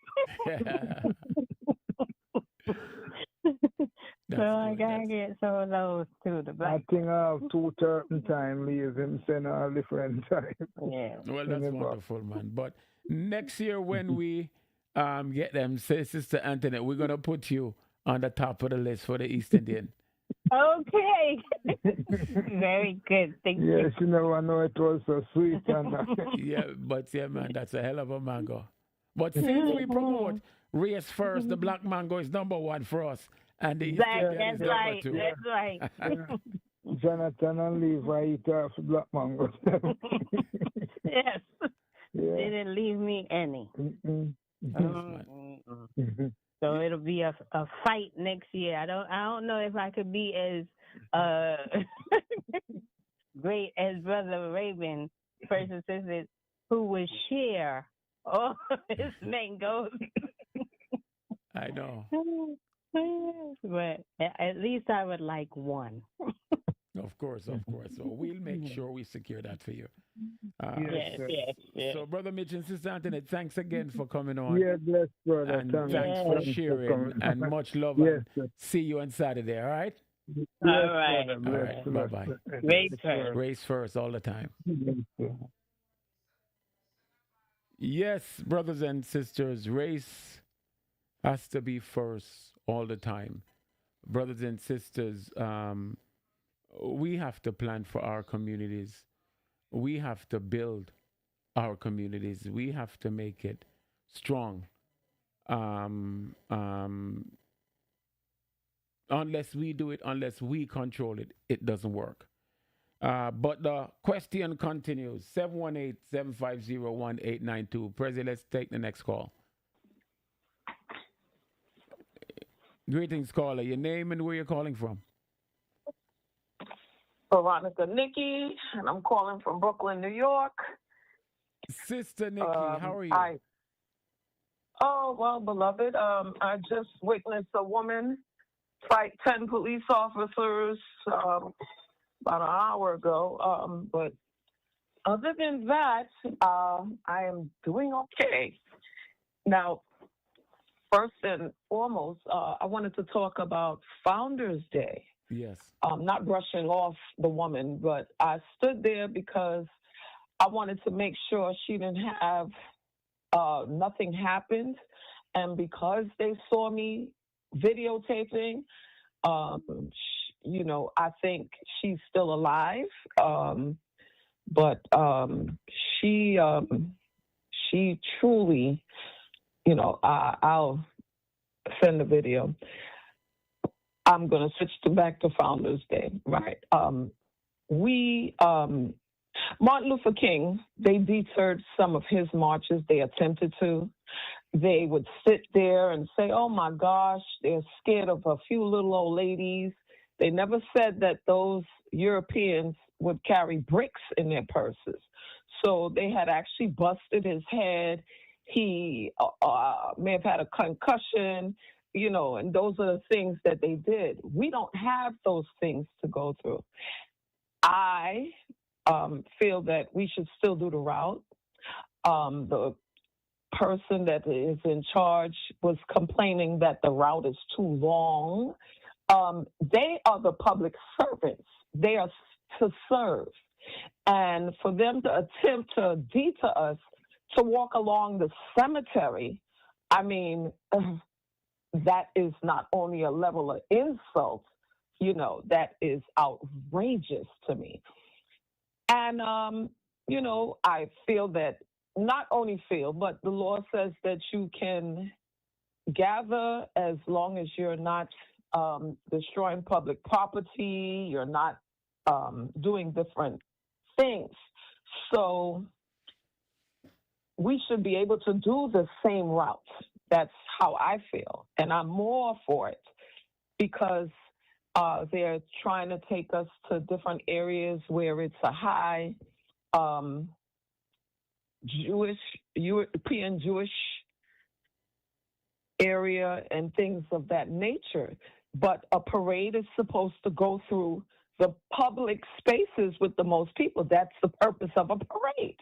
So I gotta get some of those too. The black. I think I have 2 certain time leave him send all different time. Yeah. Well, that's wonderful, man. But next year when we get them, say Sister Antoinette, we're gonna put you on the top of the list for the East Indian. Okay. Very good. Thank you. Yes, you know, I know it was so sweet. And, yeah, man, that's a hell of a mango. But since we promote race first, the black mango is #1 for us. And the East Indian is #2. That's right. Jonathan and Levi eat off black mango. Yes. Yeah. They didn't leave me any. So it'll be a fight next year. I don't know if I could be as great as Brother Raven, first assistant, who would share all his mangoes. I know. But at least I would like one. Of course. So we'll make sure we secure that for you. Yes. So, Brother Mitch and Sister Antoinette, thanks again for coming on. Yeah, bless, brother. And thanks for sharing. And much love. Yes, and see you on Saturday, all right? All right. All right. Bye-bye. Race first all the time. Yes, brothers and sisters, race has to be first all the time. Brothers and sisters, we have to plan for our communities. We have to build our communities. We have to make it strong. Unless we do it, unless we control it, it doesn't work. But the question continues. 718-750-1892. Prezi, let's take the next call. Greetings, caller. Your name and where you're calling from? Veronica Nikki, and I'm calling from Brooklyn, New York. Sister Nikki, how are you? Oh, well, beloved, I just witnessed a woman fight 10 police officers about an hour ago. But other than that, I am doing okay. Now, first and foremost, I wanted to talk about Founders Day. Yes. Not brushing off the woman, but I stood there because I wanted to make sure she didn't have nothing happened. And because they saw me videotaping, I think she's still alive. But she truly, I'll send the video. I'm going to switch back to Founders Day, right? Martin Luther King, they deterred some of his marches. They attempted to. They would sit there and say, oh, my gosh, they're scared of a few little old ladies. They never said that those Europeans would carry bricks in their purses. So they had actually busted his head. He may have had a concussion, and those are the things that they did. We don't have those things to go through. I feel that we should still do the route. The person that is in charge was complaining that the route is too long. They are the public servants. They are to serve. And for them to attempt to deter us to walk along the cemetery, I mean, that is not only a level of insult, that is outrageous to me. And, I feel that, not only feel, but the law says that you can gather as long as you're not destroying public property, you're not doing different things. So we should be able to do the same route. That's how I feel. And I'm more for it because they're trying to take us to different areas where it's a high European Jewish area and things of that nature. But a parade is supposed to go through the public spaces with the most people. That's the purpose of a parade.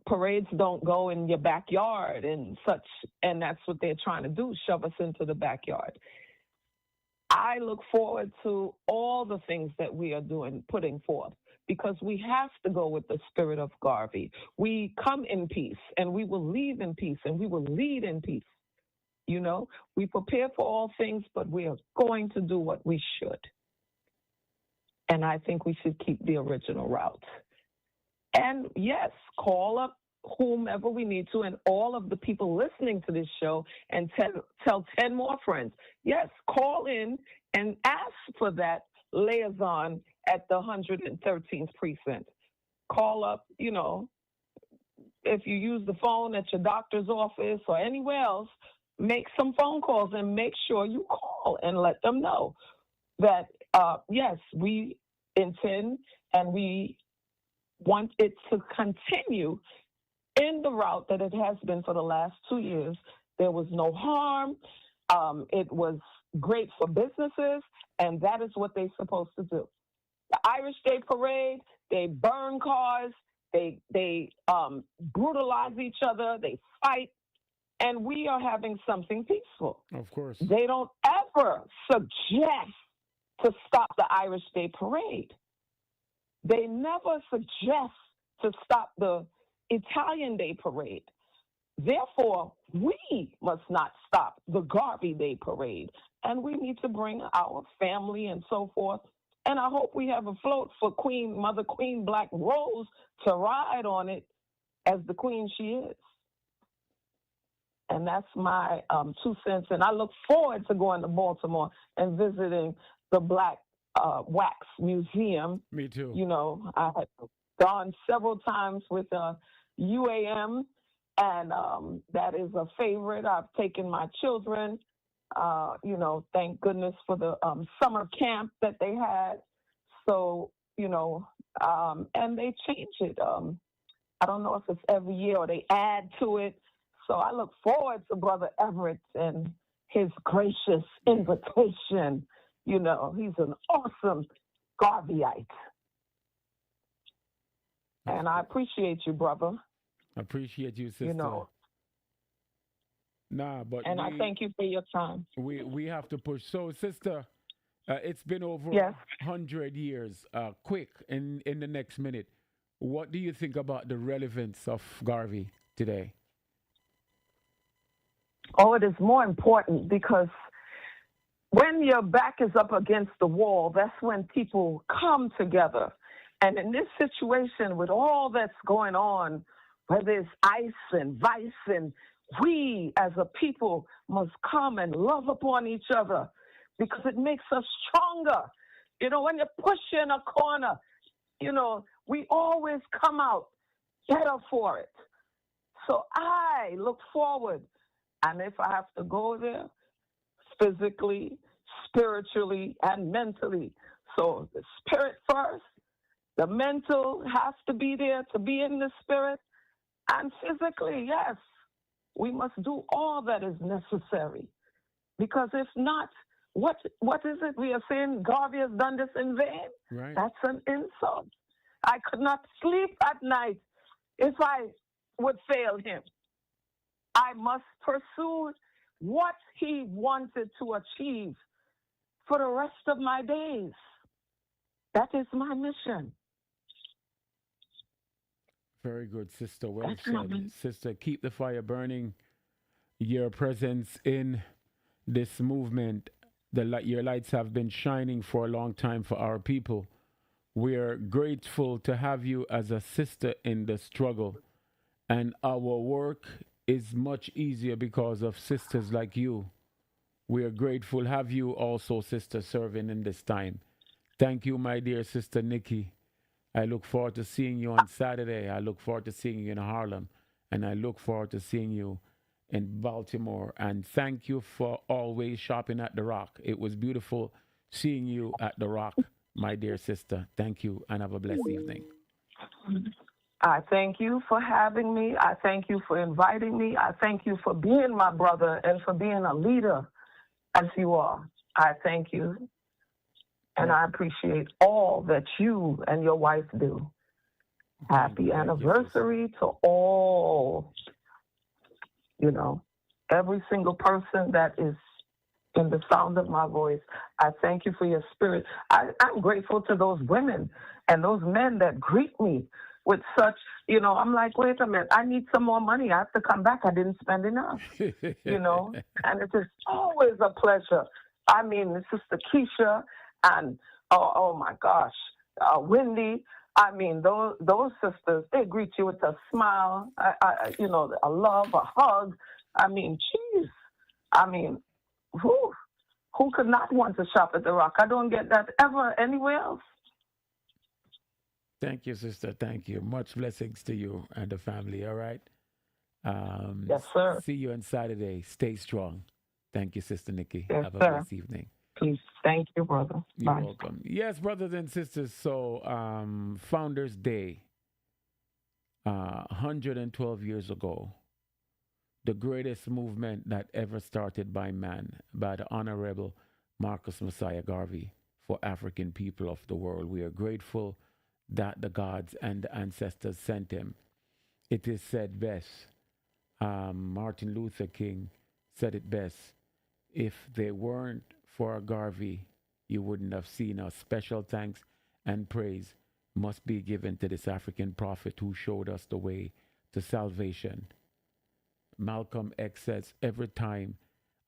Parades don't go in your backyard and such, and that's what they're trying to do, shove us into the backyard. I look forward to all the things that we are doing, putting forth, because we have to go with the spirit of Garvey. We come in peace, and we will leave in peace, and we will lead in peace. We prepare for all things, but we are going to do what we should. And I think we should keep the original route. And yes, call up whomever we need to, and all of the people listening to this show, and tell 10 more friends. Yes, call in and ask for that liaison at the 113th precinct. Call up, if you use the phone at your doctor's office or anywhere else, make some phone calls and make sure you call and let them know that, yes, we intend and we want it to continue in the route that it has been for the last 2 years. There was no harm. It was great for businesses, and that is what they're supposed to do. The Irish Day Parade, they burn cars, they brutalize each other, they fight, and we are having something peaceful. Of course. They don't ever suggest to stop the Irish Day Parade. They never suggest to stop the Italian Day Parade. Therefore, we must not stop the Garvey Day Parade. And we need to bring our family and so forth. And I hope we have a float for Mother Queen Black Rose to ride on it as the queen she is. And that's my 2 cents. And I look forward to going to Baltimore and visiting the Black Wax Museum. Me too. I had gone several times with UAM, and that is a favorite. I've taken my children. Thank goodness for the summer camp that they had. So, and they change it. I don't know if it's every year or they add to it. So I look forward to Brother Everett and his gracious invitation. He's an awesome Garveyite. And I appreciate you, brother. I appreciate you, sister. I thank you for your time. We have to push. So, sister, it's been over 100 years. Quick, in the next minute, what do you think about the relevance of Garvey today? Oh, it is more important because when your back is up against the wall, that's when people come together. And in this situation, with all that's going on, whether it's ICE and VICE, and we as a people must come and love upon each other because it makes us stronger. You know, when you push you in a corner, you know, we always come out better for it. So I look forward, and if I have to go there, physically, spiritually, and mentally. So the spirit first, the mental has to be there to be in the spirit, and physically, yes, we must do all that is necessary. Because if not, what is it we are saying? Garvey has done this in vain? Right. That's an insult. I could not sleep at night if I would fail him. I must pursue what he wanted to achieve for the rest of my days. That is my mission. Very good, sister. Well said. Sister, keep the fire burning. Your presence in this movement, your lights have been shining for a long time for our people. We're grateful to have you as a sister in the struggle. And our work is much easier because of sisters like you. We are grateful to have you also, sister, serving in this time. Thank you, my dear sister Nikki. I look forward to seeing you on Saturday. I look forward to seeing you in Harlem. And I look forward to seeing you in Baltimore. And thank you for always shopping at The Rock. It was beautiful seeing you at The Rock, my dear sister. Thank you, and have a blessed evening. I thank you for having me. I thank you for inviting me. I thank you for being my brother and for being a leader as you are. I thank you. And I appreciate all that you and your wife do. Happy anniversary to all, you know, every single person that is in the sound of my voice. I thank you for your spirit. I'm grateful to those women and those men that greet me with such, you know, I'm like, wait a minute, I need some more money. I have to come back. I didn't spend enough, you know, and it is always a pleasure. I mean, Sister Keisha and, oh my gosh, Wendy. I mean, those sisters, they greet you with a smile, you know, a love, a hug. I mean, geez. I mean, who could not want to shop at The Rock? I don't get that ever anywhere else. Thank you, sister. Thank you. Much blessings to you and the family, all right? Yes, sir. See you on Saturday. Stay strong. Thank you, Sister Nikki. Yes, have a sir. blessed evening. Please. Thank you, brother. You're Bye. welcome. Yes, brothers and sisters. So, Founders Day, 112 years ago, the greatest movement that ever started by man, by the Honorable Marcus Messiah Garvey for African people of the world. We are grateful that the gods and the ancestors sent him. It is said best, Martin Luther King said it best, if they weren't for Garvey, you wouldn't have seen us. Special thanks and praise must be given to this African prophet who showed us the way to salvation. Malcolm X says, every time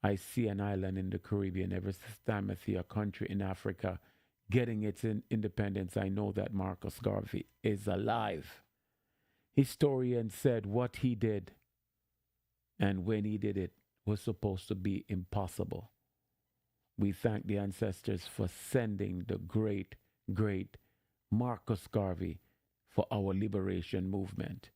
I see an island in the Caribbean, every time I see a country in Africa getting its independence, I know that Marcus Garvey is alive. Historians said what he did and when he did it was supposed to be impossible. We thank the ancestors for sending the great, great Marcus Garvey for our liberation movement.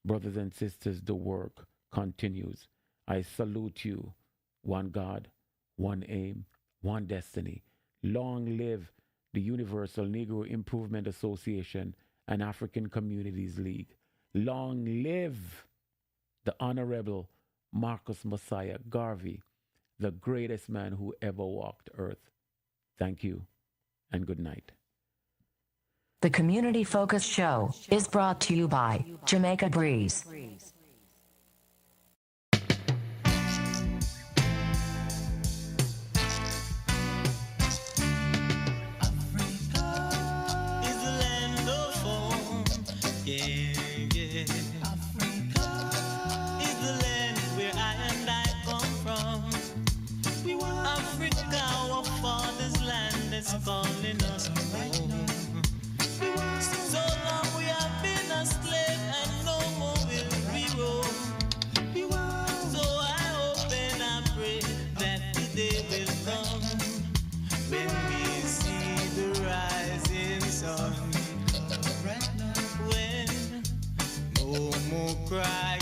Brothers and sisters, the work continues. I salute you. One God, one aim, one destiny. Long live the Universal Negro Improvement Association and African Communities League. Long live the Honorable Marcus Messiah Garvey, the greatest man who ever walked earth. Thank you and good night. The Community Focus Show is brought to you by Jamaica Breeze. Africa, calling us home. So long we have been a slave and no more will we roam. So I hope and I pray that the day will come when we see the rising sun. When no more cry